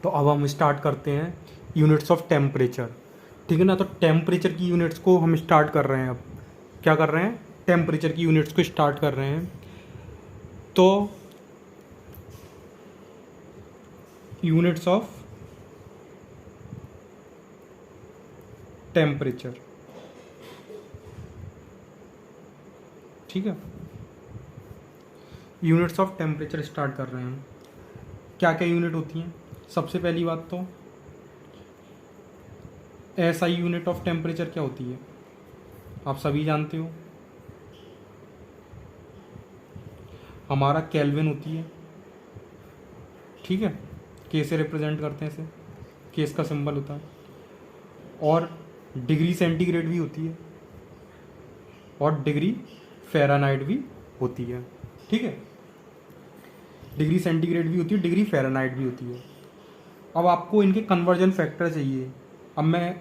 तो अब हम स्टार्ट करते हैं यूनिट्स ऑफ टेम्परेचर, ठीक है ना। तो टेम्परेचर की यूनिट्स को हम स्टार्ट कर रहे हैं। अब क्या कर रहे हैं, टेम्परेचर की यूनिट्स को स्टार्ट कर रहे हैं। तो यूनिट्स ऑफ टेम्परेचर, ठीक है, यूनिट्स ऑफ टेम्परेचर स्टार्ट कर रहे हैं हम। क्या क्या यूनिट होती हैं? सबसे पहली बात तो एसआई यूनिट ऑफ टेम्परेचर क्या होती है, आप सभी जानते हो, हमारा केल्विन होती है, ठीक है। के से रिप्रेजेंट करते हैं इसे, के इसका सिंबल होता है। और डिग्री सेंटीग्रेड भी होती है और डिग्री फ़ारेनहाइट भी होती है, ठीक है। डिग्री सेंटीग्रेड भी होती है, डिग्री फ़ारेनहाइट भी होती है। अब आपको इनके कन्वर्जन फैक्टर चाहिए। अब मैं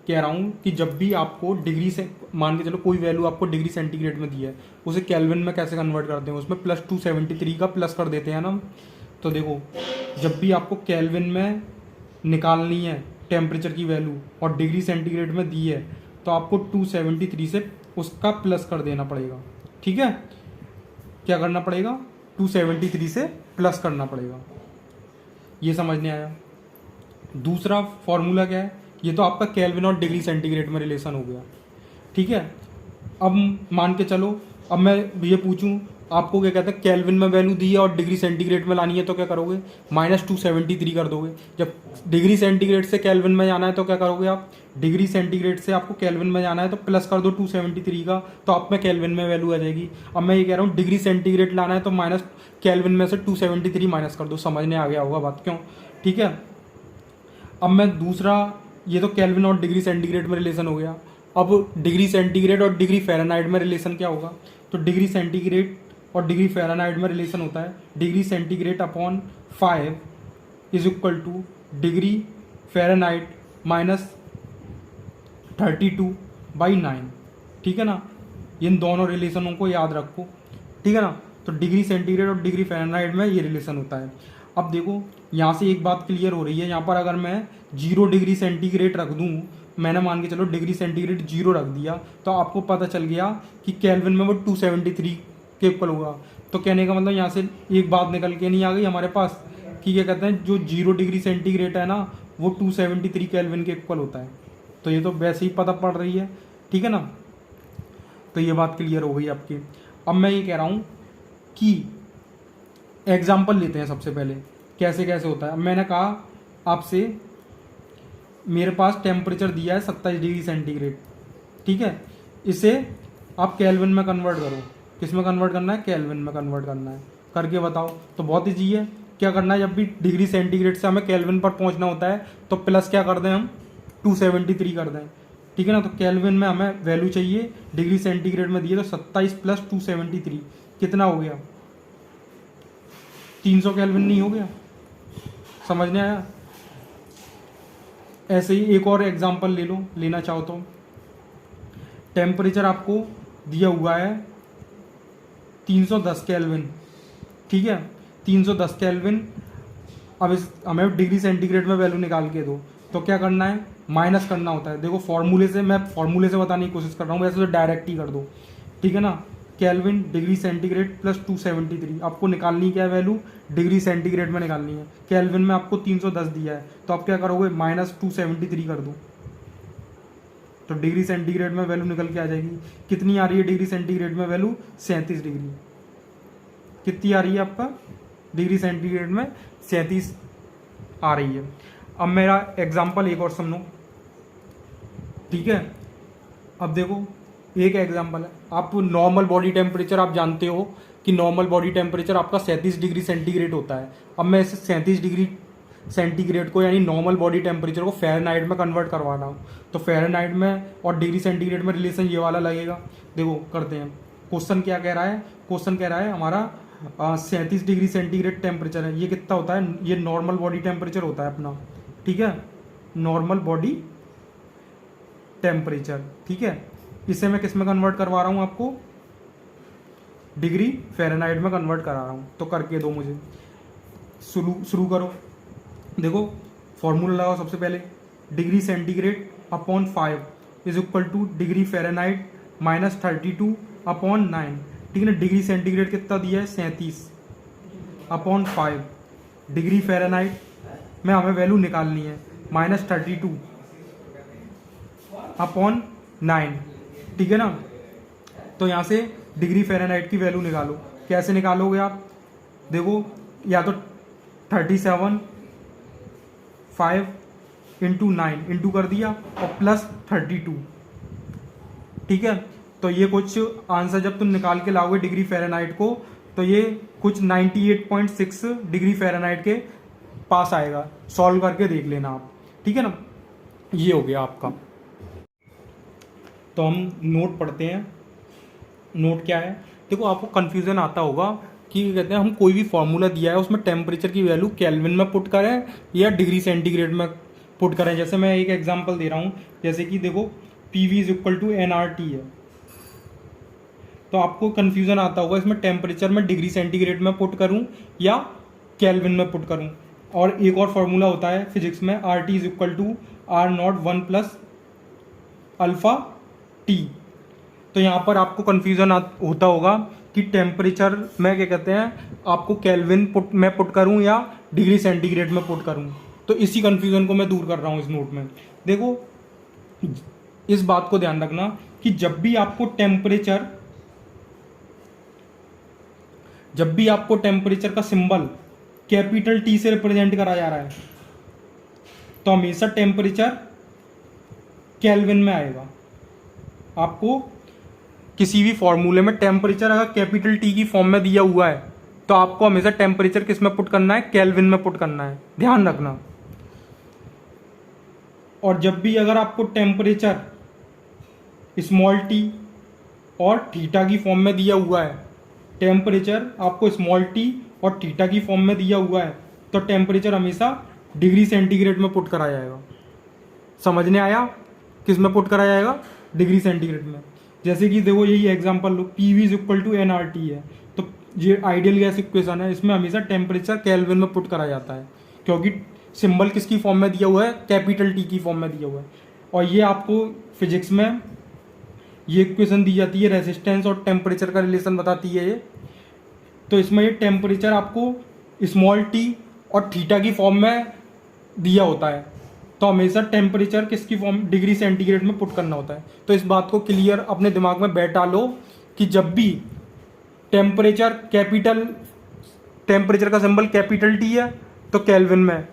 कह रहा हूँ कि जब भी आपको डिग्री से, मान के चलो कोई वैल्यू आपको डिग्री सेंटीग्रेड में दिया है, उसे केल्विन में कैसे कन्वर्ट करते हैं, उसमें +273 का प्लस कर देते हैं ना। तो देखो, जब भी आपको केल्विन में निकालनी है टेम्परेचर की वैल्यू और डिग्री सेंटीग्रेड में दी है, तो आपको 273 से उसका प्लस कर देना पड़ेगा, ठीक है। क्या करना पड़ेगा, 273 से प्लस करना पड़ेगा। ये समझने आया। दूसरा फॉर्मूला क्या है, ये तो आपका केल्विन और डिग्री सेंटीग्रेड में रिलेशन हो गया, ठीक है। अब मान के चलो, अब मैं ये पूछूं आपको, क्या कहते हैं, केल्विन में वैल्यू दी है और डिग्री सेंटीग्रेड में लानी है, तो क्या करोगे, -273 कर दोगे। जब डिग्री सेंटीग्रेड से केल्विन में जाना है तो क्या करोगे आप, डिग्री सेंटीग्रेड से आपको केल्विन में जाना है तो प्लस कर दो 273 का, तो आप में केल्विन में वैल्यू आ जाएगी। अब मैं ये कह रहा हूँ डिग्री सेंटीग्रेड लाना है तो माइनस केल्विन में से 273 माइनस कर दो। समझने आ गया होगा बात, क्यों, ठीक है। अब मैं दूसरा, ये तो केल्विन और डिग्री सेंटीग्रेड में रिलेशन हो गया। अब डिग्री सेंटीग्रेड और डिग्री फ़ारेनहाइट में रिलेशन क्या होगा, तो डिग्री सेंटीग्रेड और डिग्री फ़ारेनहाइट में रिलेशन होता है degree centigrade upon 5 is equal two degree Fahrenheit -32/9, ठीक है ना। इन दोनों रिलेशनों को याद रखो, ठीक है ना। तो डिग्री सेंटीग्रेड और डिग्री फ़ारेनहाइट में ये रिलेशन होता है। अब देखो, यहाँ से एक बात क्लियर हो रही है, यहाँ पर अगर मैं 0 डिग्री सेंटीग्रेड रख दूँ, मैंने मान के चलो डिग्री सेंटीग्रेड 0 रख दिया, तो आपको पता चल गया कि केल्विन में वो 273 के इक्वल होगा। तो कहने का मतलब यहाँ से एक बात निकल के नहीं आ गई हमारे पास कि क्या कहते हैं, जो 0 डिग्री सेंटीग्रेड है ना, वो 273 केल्विन के इक्वल होता है। तो ये तो वैसे ही पता पड़ रही है, ठीक है ना। तो ये बात क्लियर हो गई आपकी। अब मैं ये कह रहा हूँ कि एग्जाम्पल लेते हैं सबसे पहले, कैसे कैसे होता है। अब मैंने कहा आपसे, मेरे पास टेम्परेचर दिया है 27 डिग्री सेंटीग्रेड, ठीक है। इसे आप केल्विन में कन्वर्ट करो। किस में कन्वर्ट करना है, केल्विन में कन्वर्ट करना है, करके बताओ। तो बहुत ईजी है। क्या करना है, जब भी डिग्री सेंटीग्रेड से हमें केल्विन पर पहुंचना होता है तो प्लस क्या कर दें हम, 273 कर दें, ठीक है ना। तो केल्विन में हमें वैल्यू चाहिए, डिग्री सेंटीग्रेड में दिए, तो 27 + 273 कितना हो गया, 300 केल्विन नहीं हो गया। समझने आया। ऐसे ही एक और एग्जांपल ले लो, लेना चाहो तो। टेम्परेचर आपको दिया हुआ है 310 केल्विन, ठीक है, 310 केल्विन। अब इस हमें डिग्री सेंटीग्रेड में वैल्यू निकाल के दो, तो क्या करना है, माइनस करना होता है। देखो फॉर्मूले से, मैं फॉर्मूले से बताने की कोशिश कर रहा हूँ, वैसे तो डायरेक्ट ही कर दो, ठीक है ना। केल्विन डिग्री सेंटीग्रेड + 273, आपको निकालनी क्या है वैल्यू, डिग्री सेंटीग्रेड में निकालनी है। केल्विन में आपको 310 दिया है, तो आप क्या करोगे, -273 कर दो, तो डिग्री सेंटीग्रेड में वैल्यू निकल के आ जाएगी। कितनी आ रही है डिग्री सेंटीग्रेड में वैल्यू, 37 डिग्री। कितनी आ रही है आपका डिग्री सेंटीग्रेड में, 37 आ रही है। अब मेरा एग्जाम्पल एक और समझो, ठीक है। अब देखो, एक एग्जाम्पल है, आप नॉर्मल बॉडी टेम्परेचर आप जानते हो कि नॉर्मल बॉडी टेम्परेचर आपका 37 डिग्री सेंटीग्रेड होता है। अब मैं इसे 37 डिग्री सेंटीग्रेड को, यानी नॉर्मल बॉडी टेम्परेचर को फ़ारेनहाइट में कन्वर्ट करवा रहा हूँ। तो फ़ारेनहाइट में और डिग्री सेंटीग्रेड में रिलेशन ये वाला लगेगा। देखो करते हैं, क्वेश्चन क्या कह रहा है, क्वेश्चन कह रहा है हमारा 37 डिग्री सेंटीग्रेड टेम्परेचर है। ये कितना होता है, ये नॉर्मल बॉडी टेम्परेचर होता है अपना, ठीक है, नॉर्मल बॉडी टेम्परेचर, ठीक है। इसे मैं किस में कन्वर्ट करवा रहा हूँ, आपको डिग्री फ़ारेनहाइट में कन्वर्ट करा रहा हूँ। तो करके दो मुझे, शुरू करो। देखो फॉर्मूला लगाओ सबसे पहले, degree centigrade upon 5 is equal two degree Fahrenheit minus 32 upon 9, ठीक है ना। डिग्री सेंटीग्रेड कितना दिया है, 37 अपॉन 5, डिग्री फ़ारेनहाइट में हमें वैल्यू निकालनी है माइनस 32 अपॉन 9, ठीक है ना। तो यहाँ से डिग्री फ़ारेनहाइट की वैल्यू निकालो। कैसे निकालोगे आप, देखो या तो 37 5 इंटू 9 इंटू कर दिया और प्लस 32, ठीक है। तो ये कुछ आंसर जब तुम निकाल के लाओगे डिग्री फ़ारेनहाइट को, तो ये कुछ 98.6 डिग्री फ़ारेनहाइट के पास आएगा। सॉल्व करके देख लेना आप, ठीक है ना। ये हो गया आपका। तो हम नोट पढ़ते हैं। नोट क्या है, देखो आपको कन्फ्यूज़न आता होगा कि कहते हैं हम कोई भी फॉर्मूला दिया है उसमें टेम्परेचर की वैल्यू केल्विन में पुट करें या डिग्री सेंटीग्रेड में पुट करें। जैसे मैं एक एग्जांपल दे रहा हूँ, जैसे कि देखो PV is equal to nRT है, तो आपको कन्फ्यूज़न आता होगा इसमें टेम्परेचर में डिग्री सेंटीग्रेड में पुट करूँ या केल्विन में पुट करूँ। और एक और फार्मूला होता है फिजिक्स में, RT is equal to R0 1 plus alpha T। तो यहाँ पर आपको कन्फ्यूज़न होता होगा कि टेम्परेचर में क्या कहते हैं, आपको केल्विन में पुट करूँ या डिग्री सेंटीग्रेड में पुट करूँ। तो इसी कन्फ्यूज़न को मैं दूर कर रहा हूँ इस नोट में। देखो इस बात को ध्यान रखना कि जब भी आपको टेम्परेचर का सिंबल कैपिटल T से रिप्रेजेंट करा जा रहा है, तो हमेशा टेम्परेचर केल्विन में आएगा। आपको किसी भी फॉर्मूले में टेम्परेचर अगर कैपिटल T की फॉर्म में दिया हुआ है, तो आपको हमेशा टेम्परेचर किस में पुट करना है, केल्विन में पुट करना है, ध्यान रखना। और जब भी अगर आपको टेम्परेचर स्मॉल t और थीटा की फॉर्म में दिया हुआ है, टेम्परेचर आपको स्मॉल t और थीटा की फॉर्म में दिया हुआ है, तो टेम्परेचर हमेशा डिग्री सेंटीग्रेड में पुट करा जाएगा। समझने आया, किस में पुट करा जाएगा, डिग्री सेंटीग्रेड में। जैसे कि देखो यही एग्जांपल लो, PV is equal to nRT है, तो ये आइडियल गैस इक्वेशन है, इसमें हमेशा टेम्परेचर केल्विन में पुट करा जाता है, क्योंकि सिंबल किसकी फॉर्म में दिया हुआ है, कैपिटल T की फॉर्म में दिया हुआ है। और ये आपको फिजिक्स में ये इक्वेशन दी जाती है, रेजिस्टेंस और टेम्परेचर का रिलेशन बताती है ये। तो इसमें ये टेम्परेचर आपको स्मॉल t और थीटा की फॉर्म में दिया होता है, तो हमेशा टेम्परेचर किसकी फॉर्म, डिग्री सेंटीग्रेड में पुट करना होता है। तो इस बात को क्लियर अपने दिमाग में बैठा लो कि जब भी टेम्परेचर का सिंबल कैपिटल T है तो केल्विन में,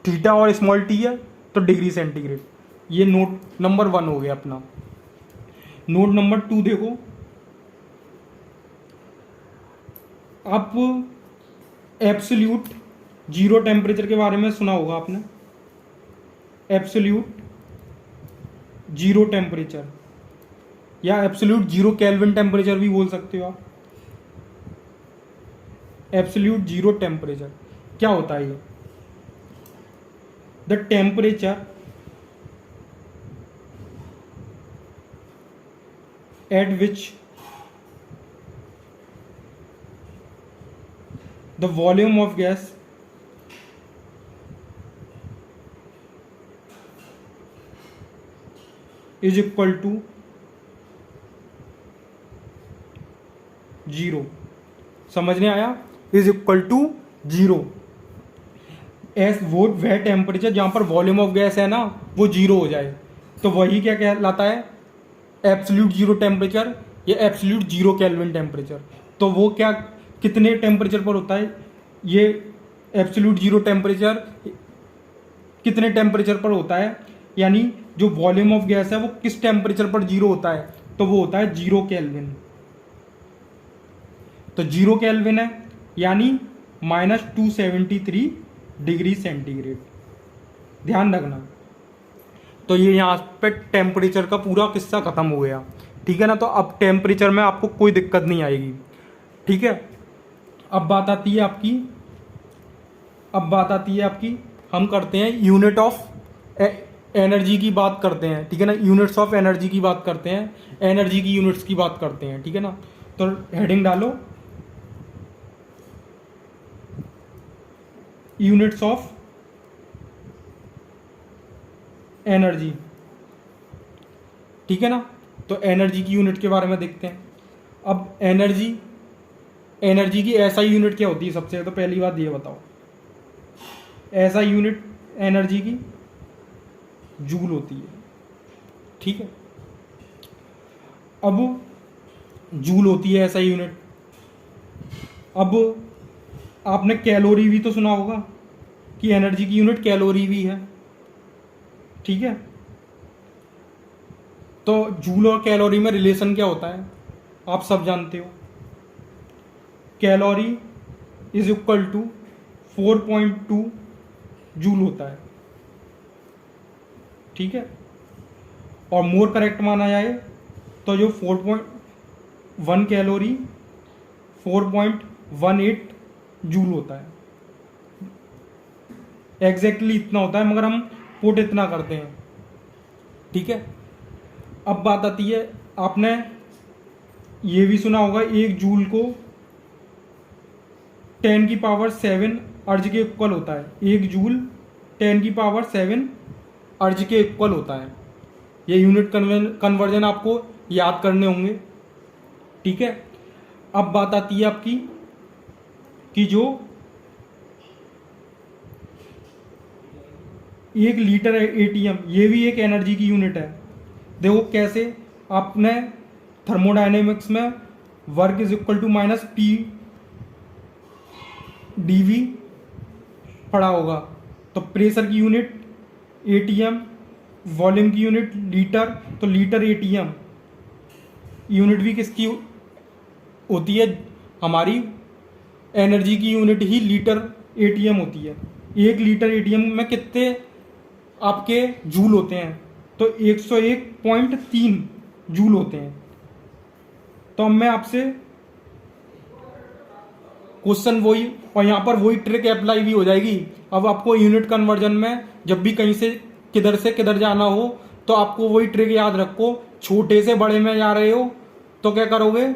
थीटा और स्मॉल t है तो डिग्री सेंटीग्रेड। ये नोट नंबर 1 हो गया अपना। नोट नंबर 2 देखो, आप एब्सोल्यूट जीरो टेम्परेचर के बारे में सुना होगा आपने, एब्सोल्यूट जीरो टेम्परेचर या एब्सोल्यूट जीरो केल्विन टेम्परेचर भी बोल सकते हो आप। एब्सोल्यूट जीरो टेम्परेचर क्या होता है, ये the temperature at which the volume of gas is equal to 0। समझने आया, इज इक्वल टू 0। वह टेम्परेचर जहां पर वॉल्यूम ऑफ गैस है ना वो 0 हो जाए, तो वही क्या कहलाता है, एब्सोल्यूट जीरो टेम्परेचर या एब्सोल्यूट जीरो केल्विन टेम्परेचर। तो वो क्या कितने टेम्परेचर पर होता है, ये एब्सोल्यूट जीरो टेम्परेचर कितने टेम्परेचर पर होता है, यानी जो वॉल्यूम ऑफ गैस है वो किस टेम्परेचर पर 0 होता है, तो वो होता है 0 केल्विन। तो 0 केल्विन है यानी -273 डिग्री सेंटीग्रेड, ध्यान रखना। तो ये यहाँ पे टेम्परेचर का पूरा किस्सा खत्म हो गया, ठीक है ना। तो अब टेम्परेचर में आपको कोई दिक्कत नहीं आएगी, ठीक है। अब बात आती है आपकी हम करते हैं यूनिट ऑफ एनर्जी की बात करते हैं, ठीक है ना। यूनिट्स ऑफ एनर्जी की बात करते हैं, एनर्जी की यूनिट्स की बात करते हैं, ठीक है ना। तो हेडिंग डालो, यूनिट्स ऑफ एनर्जी, ठीक है ना। तो एनर्जी की यूनिट के बारे में देखते हैं। अब एनर्जी की एसआई यूनिट क्या होती है? सबसे तो पहली बात ये बताओ, एसआई यूनिट एनर्जी की जूल होती है, ठीक है। अब जूल होती है एसआई यूनिट। अब आपने कैलोरी भी तो सुना होगा कि एनर्जी की यूनिट कैलोरी भी है, ठीक है। तो जूल और कैलोरी में रिलेशन क्या होता है आप सब जानते हो। Calorie is equal to 4.2 joule होता है, ठीक है। और मोर करेक्ट माना जाए तो जो 4.1 कैलोरी 4.18 जूल होता है, एग्जैक्टली इतना होता है, मगर हम पुट इतना करते हैं, ठीक है। अब बात आती है, आपने ये भी सुना होगा 1 जूल को 10⁻7 अर्ज के इक्वल होता है। 1 जूल 10⁻7 अर्ज के इक्वल होता है। ये यूनिट कन्वर्जन आपको याद करने होंगे, ठीक है। अब बात आती है आपकी कि जो 1 लीटर एटीएम, ये भी एक एनर्जी की यूनिट है। देखो कैसे, आपने थर्मोडायनेमिक्स में work is equal to minus P DV पढ़ा होगा। तो प्रेशर की यूनिट एटीएम, वॉल्यूम की यूनिट लीटर, तो लीटर एटीएम यूनिट भी किसकी होती है? हमारी एनर्जी की यूनिट ही लीटर एटीएम होती है। 1 लीटर एटीएम में कितने आपके जूल होते हैं? तो 101.3 जूल होते हैं। तो अब मैं आपसे क्वेश्चन वही, और यहाँ पर वही ट्रिक अप्लाई भी हो जाएगी। अब आपको यूनिट कन्वर्जन में जब भी कहीं से किधर जाना हो तो आपको वही ट्रिक याद रखो। छोटे से बड़े में जा रहे हो तो क्या करोगे?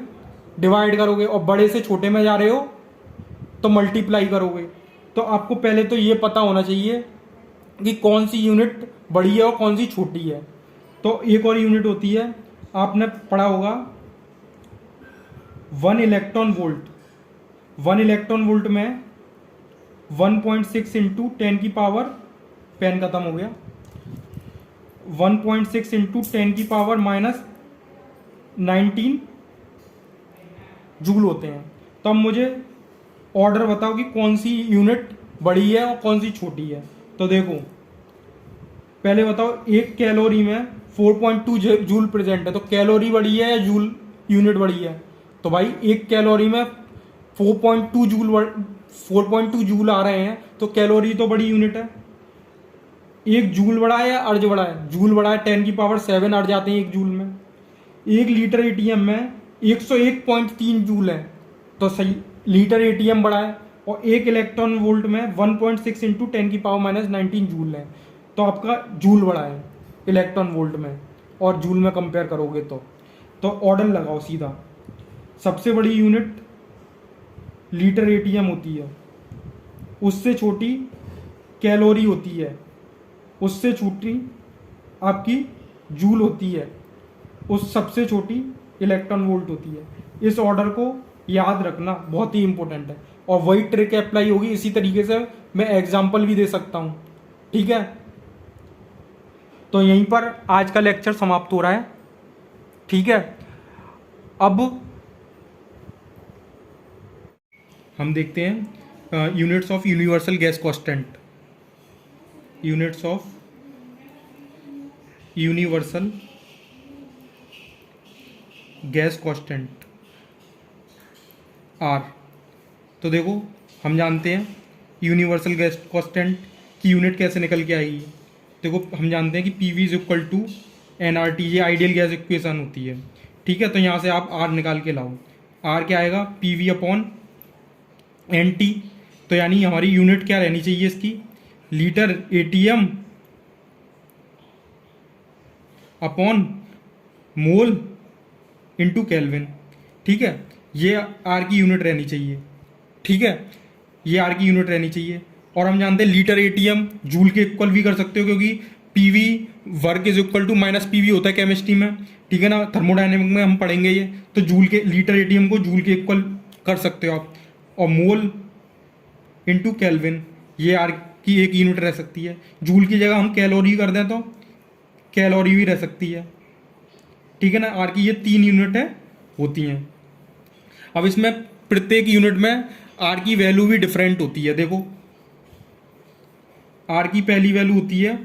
डिवाइड करोगे, और बड़े से छोटे में जा रहे हो तो मल्टीप्लाई करोगे। तो आपको पहले तो ये पता होना चाहिए कि कौन सी यूनिट बड़ी है और कौन सी छोटी है। तो एक और यूनिट होती है, आपने पढ़ा होगा 1 इलेक्ट्रॉन वोल्ट। 1 इलेक्ट्रॉन वोल्ट में 1.6 इंटू 10 की पावर, पेन खत्म हो गया, 1.6 इंटू 10 की पावर माइनस 19 जूल होते हैं। तो अब मुझे ऑर्डर बताओ कि कौन सी यूनिट बड़ी है और कौन सी छोटी है। तो देखो पहले बताओ, एक कैलोरी में 4.2 जूल प्रेजेंट है, तो कैलोरी बड़ी है या जूल यूनिट बड़ी है? तो भाई एक कैलोरी में 4.2 जूल आ रहे हैं, तो कैलोरी तो बड़ी यूनिट है। एक जूल बड़ा है या अर्ज बड़ा है? जूल बड़ा है, 10 की पावर 7 अर्ज आते हैं एक जूल में। 1 लीटर एटीएम में 101.3 जूल है, तो सही लीटर एटीएम बड़ा है। और 1 इलेक्ट्रॉन वोल्ट में 1.6 इंटू 10 की पावर माइनस 19 जूल है, तो आपका जूल बड़ा है इलेक्ट्रॉन वोल्ट में, और जूल में कंपेयर करोगे तो ऑर्डर लगाओ सीधा। सबसे बड़ी यूनिट लीटर एटीएम होती है, उससे छोटी कैलोरी होती है, उससे छोटी आपकी जूल होती है, उस सबसे छोटी इलेक्ट्रॉन वोल्ट होती है। इस ऑर्डर को याद रखना बहुत ही इंपॉर्टेंट है, और वही ट्रिक अप्लाई होगी। इसी तरीके से मैं एग्जाम्पल भी दे सकता हूँ, ठीक है। तो यहीं पर आज का लेक्चर समाप्त हो रहा है, ठीक है। अब हम देखते हैं units of universal gas constant. Units of universal gas constant R. तो देखो हम जानते हैं यूनिवर्सल गैस कांस्टेंट की यूनिट कैसे निकल के आएगी। देखो हम जानते हैं कि P V is equal to N R T, ये आइडियल गैस इक्वेशन होती है, ठीक है। तो यहाँ से आप आर निकाल के लाओ। आर क्या आएगा? P V upon N T. तो यानी हमारी यूनिट क्या रहनी चाहिए इसकी? Litre ATM upon mole into kelvin, ठीक है। ये आर की यूनिट रहनी चाहिए, ठीक है। ये आर की यूनिट रहनी चाहिए। और हम जानते हैं लीटर एटीएम जूल के इक्वल भी कर सकते हो, क्योंकि PV work is equal to minus PV होता है केमिस्ट्री में, ठीक है ना, थर्मोडाइनमिक में हम पढ़ेंगे ये। तो जूल के लीटर एटीएम को जूल के इक्वल कर सकते हो आप। और मोल इंटू केल्विन, ये आर की एक यूनिट रह सकती है। जूल की जगह हम कैलोरी कर दें तो कैलोरी भी रह सकती है, ठीक है ना। आर की ये 3 यूनिटें होती हैं। अब इसमें प्रत्येक यूनिट में आर की वैल्यू भी डिफरेंट होती है। देखो आर की पहली वैल्यू होती है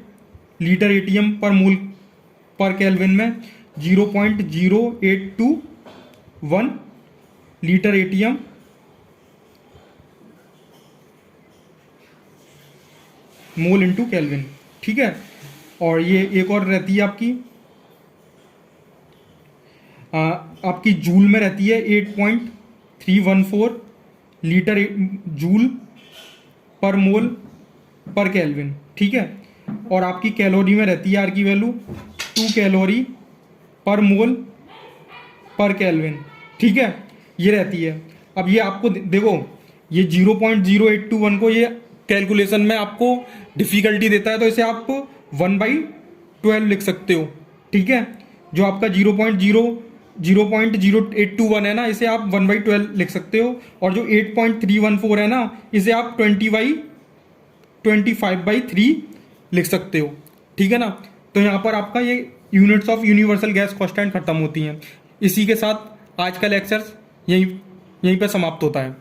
लीटर एटीएम पर मोल पर केल्विन में 0.0821 लीटर एटीएम मोल इंटू केल्विन, ठीक है। और ये एक और रहती है आपकी जूल में रहती है 8.314 लीटर जूल पर मोल पर केल्विन, ठीक है। और आपकी कैलोरी में रहती है आर की वैल्यू 2 कैलोरी पर मोल पर केल्विन, ठीक है, ये रहती है। अब ये आपको देखो ये 0.0821 को ये कैलकुलेशन में आपको डिफिकल्टी देता है, तो इसे आप 1/12 लिख सकते हो, ठीक है। जो आपका 0.0821 है ना, इसे आप 1/12 लिख सकते हो। और जो 8.314 है ना, इसे आप 25/3 लिख सकते हो, ठीक है ना। तो यहाँ पर आपका ये units of universal gas constant खत्म होती हैं। इसी के साथ आज का लेक्चर यहीं पर समाप्त होता है।